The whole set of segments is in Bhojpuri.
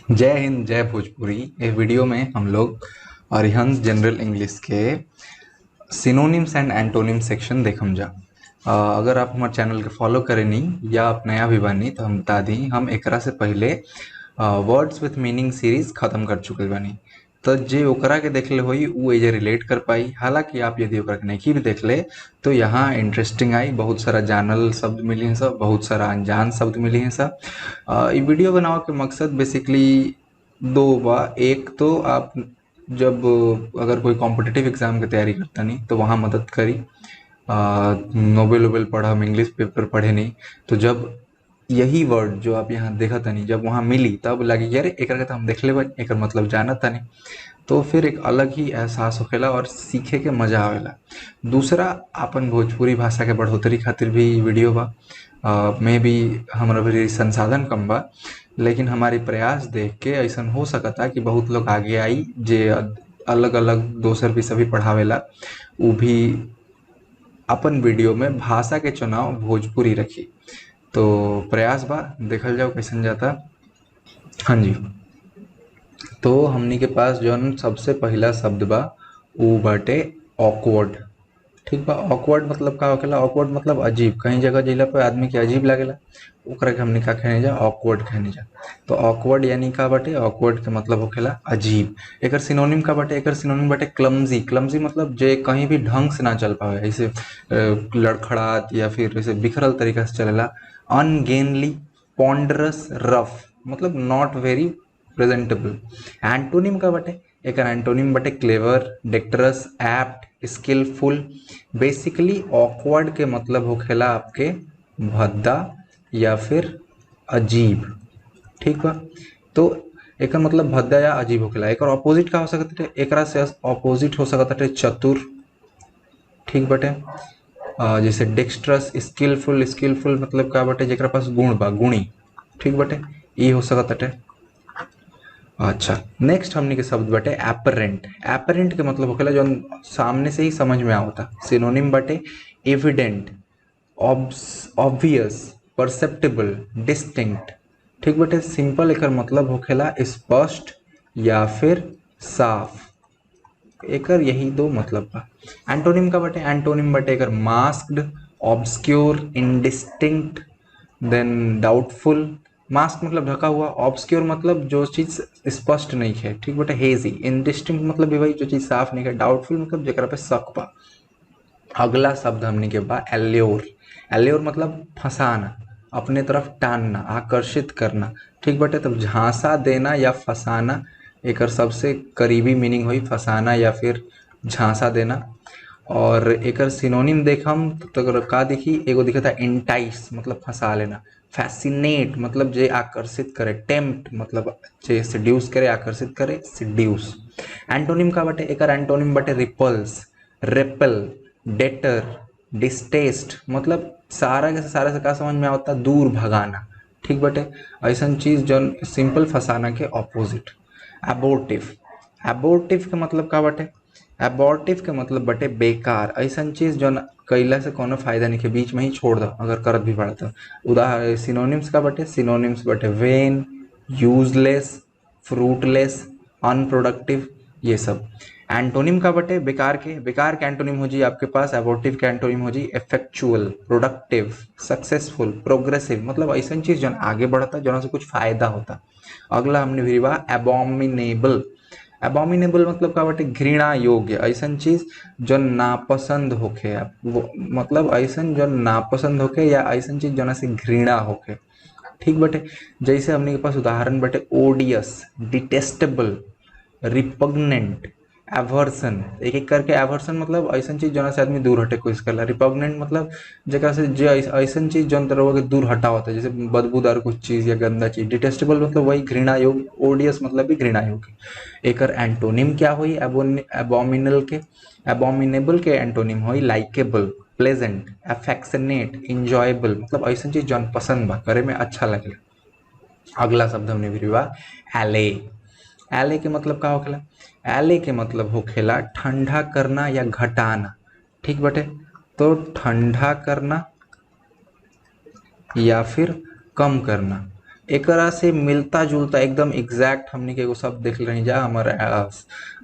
जय हिंद जय भोजपुरी। इस वीडियो में हम लोग अरिहंत जनरल इंग्लिश के सिनोनिम्स एंड एंटोनिम सेक्शन देखम जा। अगर आप हमारे चैनल के फॉलो करें नहीं या आप नया भी बानी तो हम बता दी हम एकरा से पहले वर्ड्स विथ मीनिंग सीरीज खत्म कर चुके बानी। तो जे ओकरा के देखले होई उ एजे रिलेट कर पाई। हालांकि आप यदि ओकरा के नहीं भी देख ले तो यहाँ इंटरेस्टिंग आई, बहुत सारा जानल शब्द मिली हैं सब, बहुत सारा अनजान शब्द मिली हैं सब। ये वीडियो बनाओ के मकसद बेसिकली दो बा। एक तो आप जब अगर कोई कॉम्पिटिटिव एग्जाम की तैयारी करता नहीं तो वहाँ मदद करी। नोबेल वोबेल पढ़ा, हम इंग्लिश पेपर पढ़े नहीं, तो जब यही वर्ड जो आप यहाँ देखा था नहीं जब वहाँ मिली तब लगी यार एक तो हम देख ले एक मतलब जाना था नहीं, तो फिर एक अलग ही एहसास होखेला और सीखे के मजा आवेला। दूसरा अपन भोजपुरी भाषा के बढ़ोतरी खातिर भी वीडियो बा। में भी हमारा भी संसाधन कम बा, लेकिन हमारी प्रयास देख के ऐसा हो सकता कि बहुत लोग आगे आई जे अलग अलग दोसर भी सभी पढ़ावेला वो भी अपन वीडियो में भाषा के चुनाव भोजपुरी रखी। तो प्रयास बा, देखल जाओ कैसन जाता। हाँ जी, तो हमनी के पास जौन सबसे पहला शब्द बा उ बाटे ऑकवर्ड। ठीक बा, ऑकवर्ड मतलब का होखेला? ऑकवर्ड मतलब अजीब, कहीं जगह जइला पे आदमी के अजीब लागेला ओकरा के हमनी का कहने जा, ऑकवर्ड कहने जा। तो ऑकवर्ड यानी का बाटे? ऑकवर्ड के मतलब होखेला अजीब। एकर सिनोनिम का बाटे? एकर सिनोनिम बाटे क्लमजी। क्लमजी मतलब जे कहीं भी ढंग से ना चल पावे, ऐसे लड़खड़ात या फिर ऐसे बिखरल तरीका से चलेला। अनगेनली, पॉन्डरस, रफ मतलब नॉट वेरी प्रेजेंटेबल। एंटोनिम का बाटे? एक एंटोनिम बाटे clever, dexterous, apt, skilful. Basically awkward के मतलब होखेला आपके भद्दा या फिर अजीब। ठीक बा, तो एक मतलब भद्दा या अजीब होखेला। एक ऑपोजिट का हो सकता है, एक से ऑपोजिट हो सकता है चतुर। ठीक बटे, जैसे डेक्स्ट्रस, स्किलफुल। स्किलफुल मतलब का बटे? जेकरा पास गुण बा, गुणी। ठीक बटे, ये हो सकता है। अच्छा, नेक्स्ट हमने के शब्द बटे एपरेंट। एपरेंट के मतलब होखेला जो सामने से ही समझ में आवता। सिनोनिम बटे एविडेंट, ऑब्वियस, परसेप्टेबल, डिस्टिंक्ट। ठीक बटे, सिंपल एकर मतलब होखेला स्पष्ट या फिर साफ। एकर यही दो मतलब बा। एंटोनिम का बटे? एंटोनिम बटे एकर मास्क्ड, ऑब्सक्योर, इंडिस्टिंक्ट, देन डाउटफुल। मास्क मतलब ढका हुआ, ऑब्सक्योर मतलब जो चीज स्पष्ट नहीं है। ठीक बटे, हेजी। इंडिस्टिंक्ट मतलब भी वही जो चीज साफ नहीं है। डाउटफुल मतलब जेकरा पे शक बा। अगला शब्द हमने के बा एल्योर। एल्योर मतलब फंसाना, अपने तरफ टानना, आकर्षित करना। ठीक बटे, तब झांसा देना या फंसाना एकर सबसे करीबी मीनिंग हुई फंसाना या फिर झांसा देना। और एकर सिनोनिम देखम तो का दिखी? एगो दिखता इंटाइस मतलब फंसा लेना। फैसिनेट मतलब जे आकर्षित करे। टेम्प्ट मतलब जे सिड्यूस करे, आकर्षित करे, सिड्यूस। एंटोनिम का बटे? एकर एंटोनिम बटे रिपल्स, रेपल, डेटर, डिस्टेस्ट मतलब सारा के सारा से का समझ में आता? दूर भगाना। ठीक बटे, ऐसा चीज जो सिंपल फंसाना के ऑपोजिट। एबोर्टिव। एबोर्टिव के मतलब का बटे? एबॉर्टिव के मतलब बटे बेकार, ऐसा चीज जो कैला से कोनो फायदा नहीं के, बीच में ही छोड़ दो अगर करत भी पड़ा तो। उदाहरण सिनोनिम्स का बटे? सिनोनिम्स बटे वेन, यूजलेस, फ्रूटलेस, अनप्रोडक्टिव, ये सब। एंटोनिम का बटे? बेकार के? बेकार के एंटोनिम हो जी आपके पास, एबॉर्टिव के एंटोनिम हो जी इफेक्चुअल, प्रोडक्टिव, सक्सेसफुल, प्रोग्रेसिव मतलब ऐसा चीज जो आगे बढ़ता, जो से कुछ फायदा होता। अगला हमने भी एबॉमिनेबल। एबॉमिनेबल मतलब का बटे? घृणा योग्य, ऐसा चीज जो नापसंद होखे। वो मतलब ऐसा जो नापसंद होखे या ऐसा चीज जो से घृणा होखे। ठीक बटे, जैसे हमने के पास उदाहरण बटे ओडियस, डिटेस्टेबल, रिपग्नेंट, एवर्सन। एक एक करके एवर्सन मतलब ऐसा चीज जो से आदमी दूर हटे कोशिश करला। रिपग्नेंट मतलब जगह से जो ऐसा चीज जो तरह के दूर हटा होता है, जैसे बदबूदार कुछ चीज या गंदा चीज। डिटेस्टेबल मतलब वही घृणा योग्य। ओडियस मतलब भी घृणा योग्य। एकर एंटोनिम क्या हुई एबोमिनल के? एबोमिनेबल के एंटोनिम हुई लाइकेबल, प्लेजेंट, अफेक्शनेट, इंजॉयबल मतलब ऐसा चीज जो पसंद बा, करे में अच्छा लगे। अगला शब्द हमने भी बा एले। एले के मतलब का होखेला? एले के मतलब होखेला ठंडा करना या घटाना। ठीक बटे, तो ठंडा करना या फिर कम करना। एकरा से मिलता जुलता एकदम एग्जैक्ट हमने के एगो शब्द देख रही जा हमारे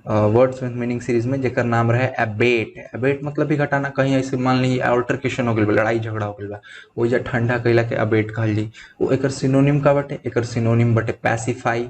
वर्ड्स विथ मीनिंग सीरीज में, जेकर नाम रहे एबेट। एबेट मतलब भी घटाना। कहीं ऐसे मान ली अल्टरकेशन हो गइल बा, लड़ाई झगड़ा हो गइल बा, ओइजा ठंडा कइला के अबेट कहल जी। वो एकर सिनोनिम का बटे, एकर सिनोनिम बटे पैसिफाई,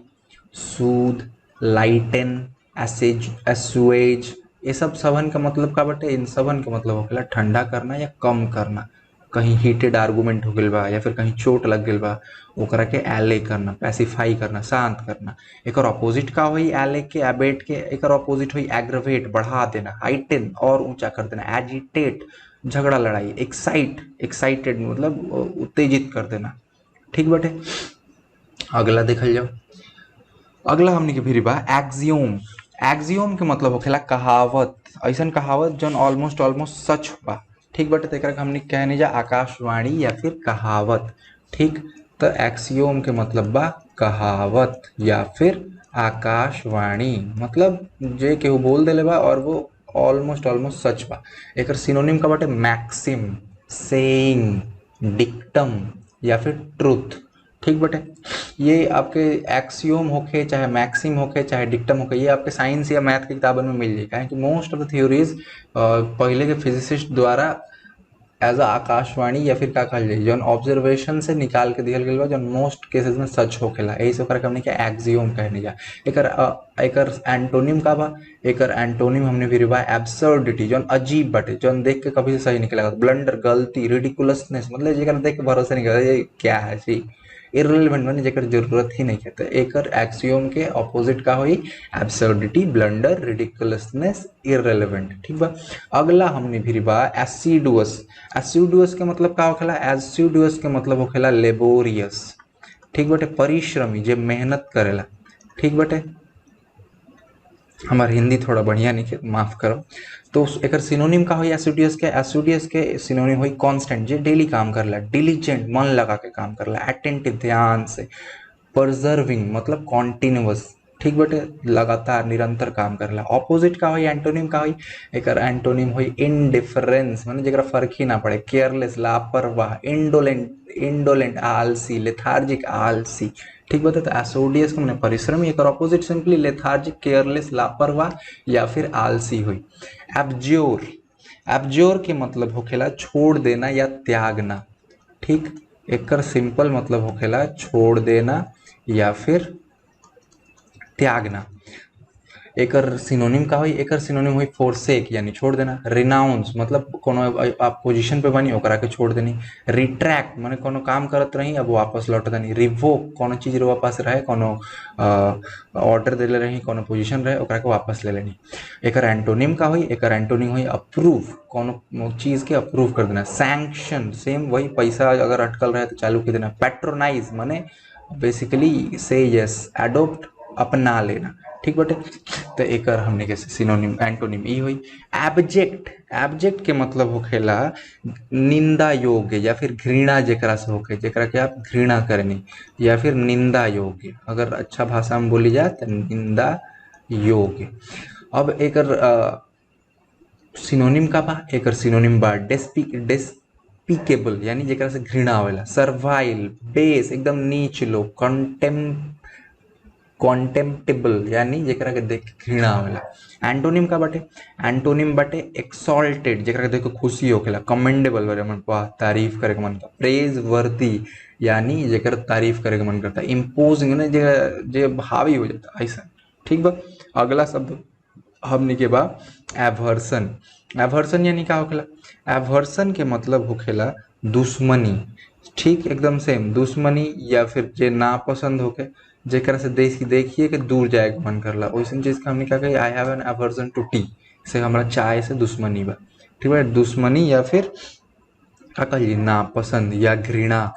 सूद, लाइटन, एसेज, एसुएज। ये सब सबन का मतलब का बटे, इन सबन का मतलब होखेला ठंडा करना या कम करना। कहीं हीटेड आर्गुमेंट हो गइल बा या फिर कहीं चोट लग गइल बा, ओकरा के एले करना, पैसिफाई करना, शांत करना। एकर ऑपोजिट का होई एले के, एबेट के? एकर ऑपोजिट होई एग्रवेट, बढ़ा देना, हाइटन और ऊंचा कर देना, एजिटेट झगड़ा लड़ाई, एक्साइट, एक्साइटेड मतलब उत्तेजित कर देना। ठीक बटे। अगला देखल जाओ। अगला हमने के फिर बा एक्सियोम। एक्सियोम के मतलब होखेला कहावत, ऐसन कहावत जौन ऑलमोस्ट ऑलमोस्ट सच बा। ठीक बटे। तो एकरा के हमने कहने जा आकाशवाणी या फिर कहावत। ठीक। तो एक्सियोम के मतलब बा कहावत या फिर आकाशवाणी, मतलब जे केहू बोल देले बा और वो ऑलमोस्ट ऑलमोस्ट सच बा। एकर सिनोनिम का बाटे मैक्सिम, सेइंग, डिक्टम या फिर ट्रुथ। ठीक बटे। ये आपके एक्सियोम होके चाहे मैक्सिम होके चाहे डिक्टम होके, ये आपके साइंस या मैथ की किताबन में मिल जाए। काहे कि मोस्ट ऑफ द थ्योरीज पहले के फिजिसिस्ट द्वारा एज अ आकाशवाणी या फिर का कहल जाए जौन ऑब्जर्वेशन से निकाल के दिहल गइल बा, जौन मोस्ट केसेस में सच होखेला। यही से ओकरा के हमने के एक्सियोम कहने जा। एकर एंटोनिम का बा। एकर एंटोनिम हमने भी बा एब्सर्डिटी, जौन अजीब बाटे, जौन देख के कभी सही नहीं लगत। ब्लंडर, गलती, रिडिकुलसनेस मतलब जेकर देख के भरोसा नहीं करता, ये क्या है जी, इररिलेवेंट माने जेकर जरूरत ही नहीं है। एकर एक्सियोम के ऑपोजिट का होई एब्सर्डिटी, ब्लंडर, रिडिकुलसनेस, इररिलेवेंट। ठीक बा। अगला हमने भी बा एसिडुअस। एसिडुअस के मतलब का होखेला? एसिडुअस के मतलब होखेला लेबोरियस। ठीक बटे, परिश्रमी, जे मेहनत करेला। ठीक बटे। हमार हिंदी थोड़ा बढ़िया नहीं है, माफ करो। तो एकर सिनोनिम का होई एसिडियस के? एसिडियस के सिनोनिम होई कांस्टेंट, जे डेली काम करला, डिलीजेंट, मन लगा के काम करला, अटेंटिव, ध्यान से, परजर्विंग मतलब कॉन्टिन्यूअस। ठीक बटे, लगातार निरंतर काम करला। ऑपोजिट का होई एंटोनिम का होई? एकर एंटोनिम होई इनडिफरेंस, माने जेकरा फर्क ही ना पड़े, केयरलेस, लापरवाह, इंडोलेंट, इंडोलेंट आलसी, लेथार्जिक आलसी। ठीक बता। तो एसोडियस का मैंने परिश्रमी, एक ऑपोजिट सिंपली लेथार्जिक, केयरलेस, लापरवाह या फिर आलसी हुई। एब्ज्योर। एब्ज्योर के मतलब होखेला छोड़ देना या त्यागना। ठीक। एकर सिंपल मतलब होखेला छोड़ देना या फिर त्यागना। एकर सिनोनिम का होई? एकर सिनोनिम होई फोरसेक यानी छोड़ देना। रिनाउंस मतलब कोनो आप पोजीशन पे बनी ओकरा के छोड़ देनी। रिट्रैक्ट माने कोनो काम करत रही अब वापस लौट देनी। रिवोक कोनो चीज रे वापस रहे, कोनो ऑर्डर देले रही, कोनो पोजीशन रहे ओकरा के वापस ले लेनी। एकर एंटोनिम का होई? एकर एंटोनिम होई अप्रूव, कोनो चीज के अप्रूव कर देना। सैंक्शन सेम वही, पैसा अगर अटकल रहे तो चालू कर देना। पैट्रोनाइज माने बेसिकली से यस, एडोप्ट अपना लेना। ठीक बटे। तो एकर हमने के सिनोनिम एंटोनिम ई हुई। एब्जेक्ट। एब्जेक्ट के मतलब होखेला निंदा योग्य या फिर घृणा जेकरा से होके, जेकरा के आप घृणा करनी, या फिर निंदा योग्य। अगर अच्छा भाषा में बोली जाए तो निंदा योग्य। अब एकर सिनोनिम का बा? एकर सिनोनिम बा डेस्पिकेबल यानी जेकरा से घृणा आवेला। सर्वाइल, बेस एकदम नीच लोग। कॉन्टेम्प्टेबल यानी जेकरा के देख के घृणा आवेला। एंटोनिम का बाटे? एंटोनिम बाटे एक्सॉल्टेड, जेकरा के देख के खुशी होखेला। कमेंडेबल बारे मन, वाह, तारीफ करे के मन करता। प्रेज वर्दी यानी जेकर तारीफ करे के मन करता। इम्पोजिंग ने जे हावी हो जाता ऐसा। ठीक बा। अगला शब्द हमने के बा एवर्सन। एवर्सन यानी का होखेला? एवर्सन के मतलब होखेला दुश्मनी। ठीक, एकदम सेम दुश्मनी या फिर जे नापसंद होके, जेकरा से देखिए कि दूर जाए के मन करला, वैसन चीज का हमने क्या कही? I have an aversion to tea, से हमरा चाय से दुश्मनी बा। ठीक है, दुश्मनी या फिर क्या कहिए नापसंद या घृणा,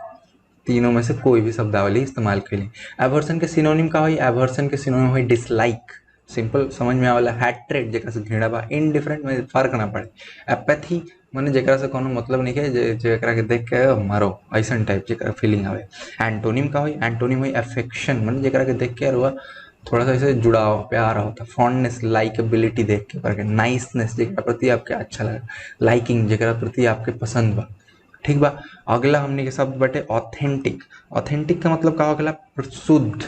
तीनों में से कोई भी शब्दावली इस्तेमाल करी। एवर्सन के सिनोनिम का हुई? एवर्सन के सिनोनिम हुई डिसलाइक, सिंपल समझ में आवेला। हैट्रेड जेकरा से घृणा बा। इनडिफरेंट में फर्क ना पड़े। एपैथी माने जेकरा से कोनो मतलब नहीं है, जेकरा के देख के मारो ऐसा टाइप जेकरा फीलिंग आवे। एंटोनिम का हुई? एंटोनिम हुई अफेक्शन, माने जेकरा के देख के रुआ थोड़ा सा ऐसे जुड़ाव, प्यार होता। फॉन्डनेस, लाइकेबिलिटी देख के करके। नाइसनेस जेकरा प्रति आपके अच्छा लगा। लाइकिंग जेकरा प्रति आपके पसंद बा। ठीक बा। अगला हमने के शब्द बटे ऑथेंटिक। ऑथेंटिक का मतलब का होखेला शुद्ध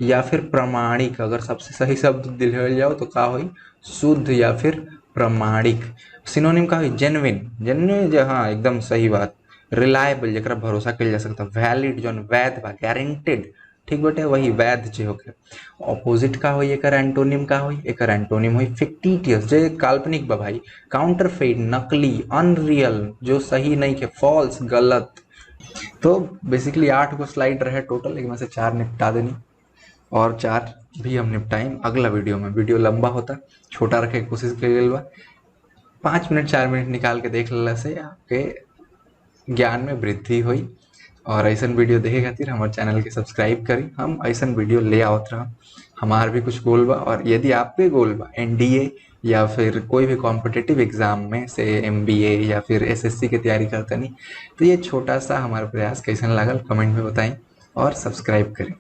या फिर प्रमाणिक। अगर सबसे सही शब्द दिल जाओ तो का होई, शुद्ध या फिर प्रमाणिक। सिनोनिम का होई जेन्युइन। जेन्युइन हाँ एकदम सही बात। रिलायबल जरा भरोसा कल जा सकता। वैलिड जो वैध बा, गारंटेड, ठीक बटे वही वैध जे होके। ऑपोजिट का होई एकर एंटोनिम का होई, एकर एंटोनिम होई फिक्टिटियस जे काल्पनिक बा भाई, काउंटरफेट नकली, अनरियल जो सही नहीं के, फॉल्स गलत। तो बेसिकली 8 गो स्लाइड रहे टोटल, एक में से 4 निपटा देनी और 4 भी हम निपटाएं अगला वीडियो में। वीडियो लंबा होता, छोटा रखे की कोशिश करिए बा। 5 मिनट 4 मिनट निकाल के देख लेला से आपके ज्ञान में वृद्धि हुई। और ऐसा वीडियो देखे खातिर हमारे चैनल के सब्सक्राइब करी। हम ऐसा वीडियो ले आवत रहा। हमार भी कुछ गोल बा, और यदि आपके गोल बा एनडीए या फिर कोई भी कॉम्पिटिटिव एग्जाम में से एमबीए या फिर एसएससी की तैयारी करते नहीं, तो ये छोटा सा हमारा प्रयास कैसा लागल कमेंट में बताएं और सब्सक्राइब करें।